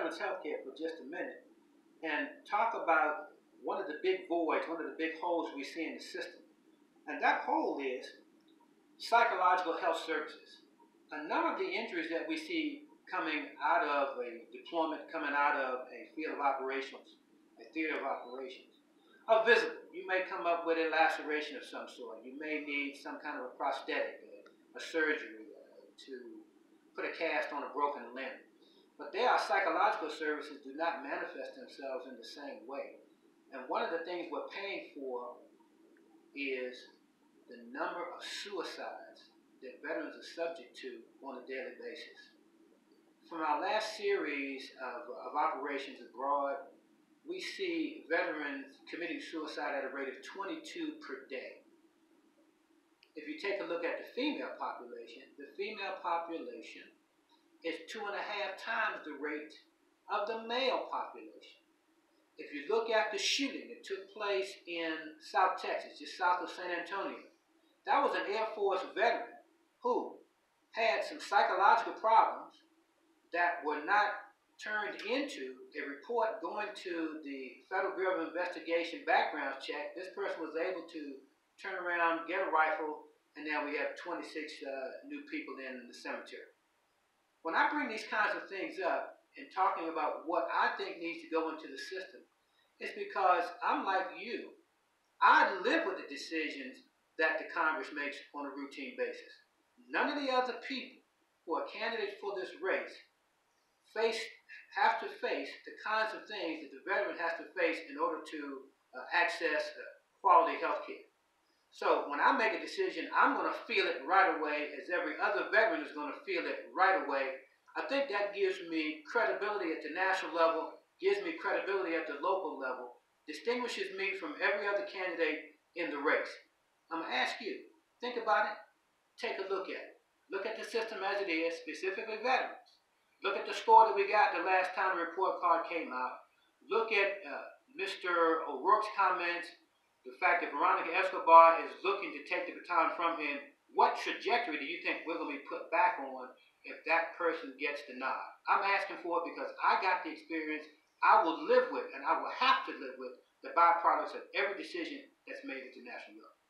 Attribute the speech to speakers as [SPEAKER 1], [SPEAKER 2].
[SPEAKER 1] veterans healthcare for just a minute and talk about one of the big voids, one of the big holes we see in the system. And that hole is psychological health services. A number of the injuries that we see coming out of a deployment, coming out of a field of operations, a theater of operations, are visible. You may come up with a laceration of some sort. You may need some kind of a prosthetic, a surgery to put a cast on a broken limb. But their psychological services do not manifest themselves in the same way. And one of the things we're paying for is the number of suicides that veterans are subject to on a daily basis. From our last series of operations abroad, we see veterans committing suicide at a rate of 22 per day. If you take a look at the female population is 2.5 times the rate of the male population. If you look at the shooting that took place in South Texas, just south of San Antonio, that was an Air Force veteran who had some psychological problems that were not turned into a report going to the Federal Bureau of Investigation background check. This person was able to turn around, get a rifle, and now we have 26 new people in the cemetery. When I bring these kinds of things up and talking about what I think needs to go into the system, it's because I'm like you. I live with the decisions that the Congress makes on a routine basis. None of the other people who are candidates for this race have to face the kinds of things that the veteran has to face in order to access quality health care. So when I make a decision, I'm going to feel it right away, as every other veteran is going to feel it right away. I think that gives me credibility at the national level, gives me credibility at the local level, distinguishes me from every other candidate in the race. I'm going to ask you, think about it, take a look at it. Look at the system as it is, specifically veterans. Look at the score that we got the last time the report card came out. Look at Mr. O'Rourke's comments, the fact that Veronica Escobar is looking to take the baton from him. What trajectory do you think we're going to be put back on if that person gets the nod? I'm asking for it because I got the experience. I will live with, and I will have to live with, the byproducts of every decision that's made at the national level.